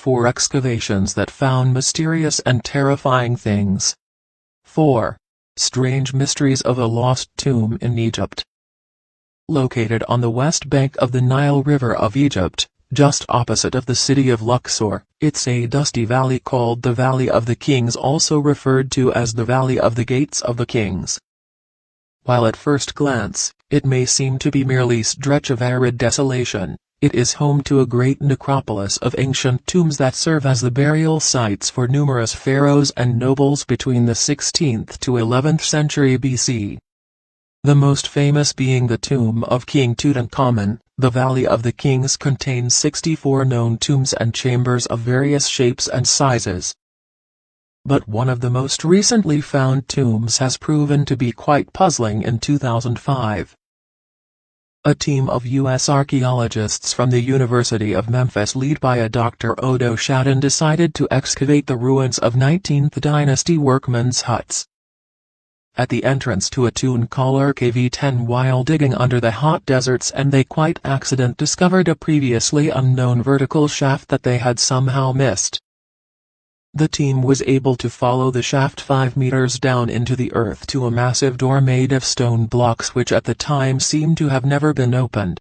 4 excavations that found mysterious and terrifying things. 4. Strange mysteries of a lost tomb in Egypt. Located on the west bank of the Nile River of Egypt, just opposite of the city of Luxor, it's a dusty valley called the Valley of the Kings, also referred to as the Valley of the Gates of the Kings. While at first glance, it may seem to be merely a stretch of arid desolation, it is home to a great necropolis of ancient tombs that serve as the burial sites for numerous pharaohs and nobles between the 16th to 11th century BC. The most famous being the tomb of King Tutankhamun. The Valley of the Kings contains 64 known tombs and chambers of various shapes and sizes. But one of the most recently found tombs has proven to be quite puzzling in 2005. A team of U.S. archaeologists from the University of Memphis led by a Dr. Odo Shadden decided to excavate the ruins of 19th dynasty workmen's huts at the entrance to a tomb called RKV-10 while digging under the hot deserts, and they quite accident discovered a previously unknown vertical shaft that they had somehow missed. The team was able to follow the shaft 5 meters down into the earth to a massive door made of stone blocks which at the time seemed to have never been opened.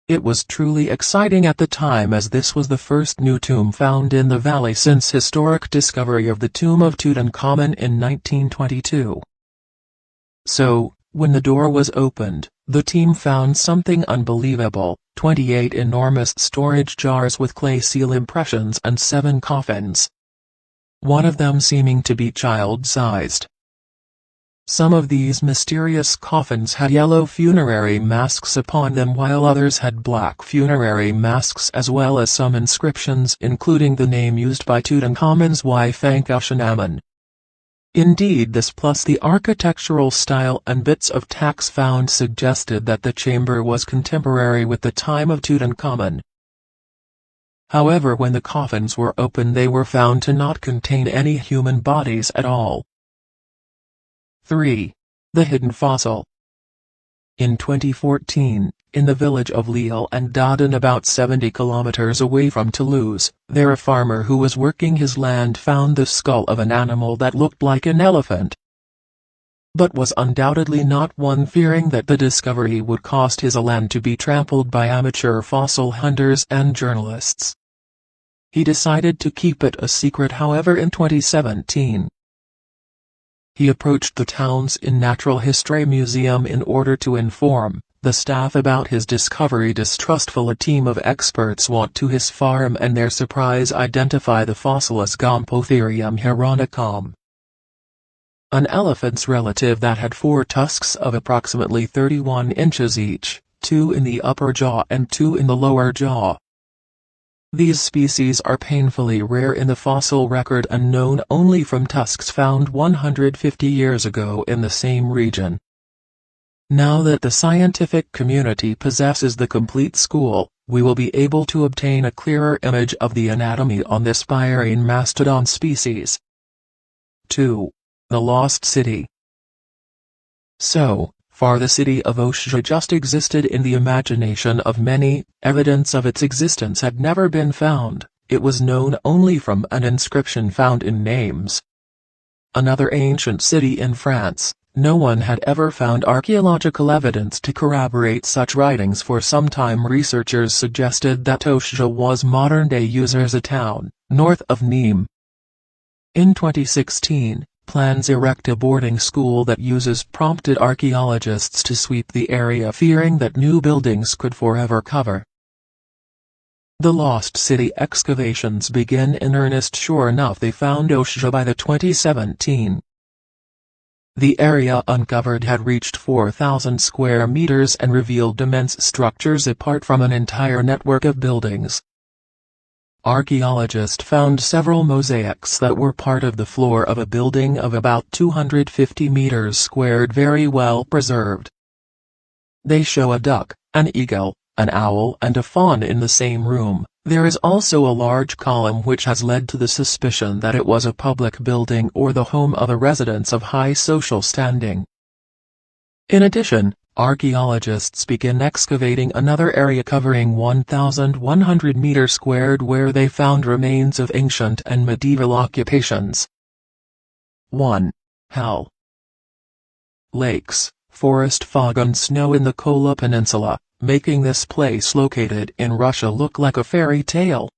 It was truly exciting at the time, as this was the first new tomb found in the valley since historic discovery of the tomb of Tutankhamun in 1922. So, when the door was opened, the team found something unbelievable: 28 enormous storage jars with clay seal impressions and 7 coffins, one of them seeming to be child-sized. Some of these mysterious coffins had yellow funerary masks upon them, while others had black funerary masks, as well as some inscriptions including the name used by Tutankhamun's wife Ankhesenamun. Indeed, this plus the architectural style and bits of tax found suggested that the chamber was contemporary with the time of Tutankhamun. However, when the coffins were opened, they were found to not contain any human bodies at all. 3. The hidden fossil. In 2014, in the village of L'Isle and Dodon, about 70 kilometers away from Toulouse, there a farmer who was working his land found the skull of an animal that looked like an elephant, but was undoubtedly not one, fearing that the discovery would cause his land to be trampled by amateur fossil hunters and journalists. He decided to keep it a secret. However, in 2017, he approached the town's Natural History Museum in order to inform the staff about his discovery. Distrustful, a team of experts went to his farm and their surprise identify the fossil as Gompotherium hieronicum, an elephant's relative that had 4 tusks of approximately 31 inches each, 2 in the upper jaw and 2 in the lower jaw. These species are painfully rare in the fossil record and known only from tusks found 150 years ago in the same region. Now that the scientific community possesses the complete school, we will be able to obtain a clearer image of the anatomy on this pioneering mastodon species. 2. The Lost City. So far, the city of Oshja just existed in the imagination of many. Evidence of its existence had never been found. It was known only from an inscription found in Names, another ancient city in France. No one had ever found archaeological evidence to corroborate such writings. For some time, researchers suggested that Oshja was modern-day Uzerza town, north of Nîmes. In 2016, plans to erect a boarding school that uses prompted archaeologists to sweep the area, fearing that new buildings could forever cover. The Lost City excavations begin in earnest. Sure enough, they found Oshja by the 2017. The area uncovered had reached 4,000 square meters and revealed immense structures apart from an entire network of buildings. Archaeologists found several mosaics that were part of the floor of a building of about 250 meters squared, very well preserved. They show a duck, an eagle, an owl and a fawn in the same room. There is also a large column which has led to the suspicion that it was a public building or the home of a residence of high social standing. In addition, archaeologists begin excavating another area covering 1,100 meters squared where they found remains of ancient and medieval occupations. 1. Hell. Lakes, forest fog and snow in the Kola Peninsula, making this place located in Russia look like a fairy tale.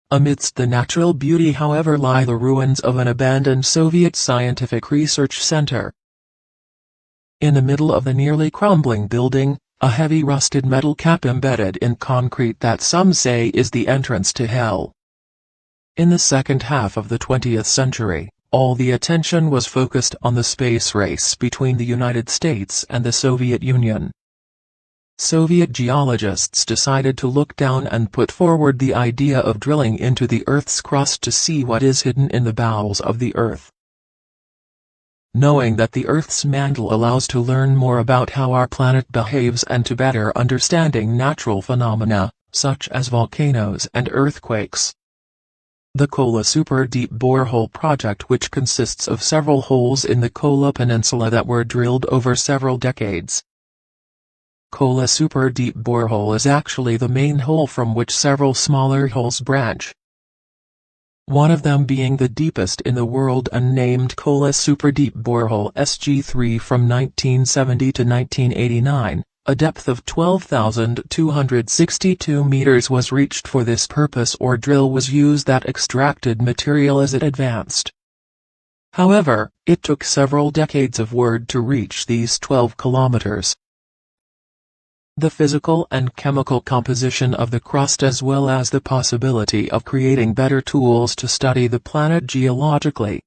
Amidst the natural beauty, however, lie the ruins of an abandoned Soviet scientific research center. In the middle of the nearly crumbling building, a heavy rusted metal cap embedded in concrete that some say is the entrance to hell. In the second half of the 20th century, all the attention was focused on the space race between the United States and the Soviet Union. Soviet geologists decided to look down and put forward the idea of drilling into the Earth's crust to see what is hidden in the bowels of the Earth. Knowing that the Earth's mantle allows to learn more about how our planet behaves and to better understanding natural phenomena, such as volcanoes and earthquakes. The Kola Super Deep Borehole project, which consists of several holes in the Kola Peninsula that were drilled over several decades. Kola Super Deep Borehole is actually the main hole from which several smaller holes branch. One of them being the deepest in the world and named Kola Super Deep Borehole SG3 from 1970 to 1989, a depth of 12,262 meters was reached for this purpose, or drill was used that extracted material as it advanced. However, it took several decades of work to reach these 12 kilometers. The physical and chemical composition of the crust, as well as the possibility of creating better tools to study the planet geologically,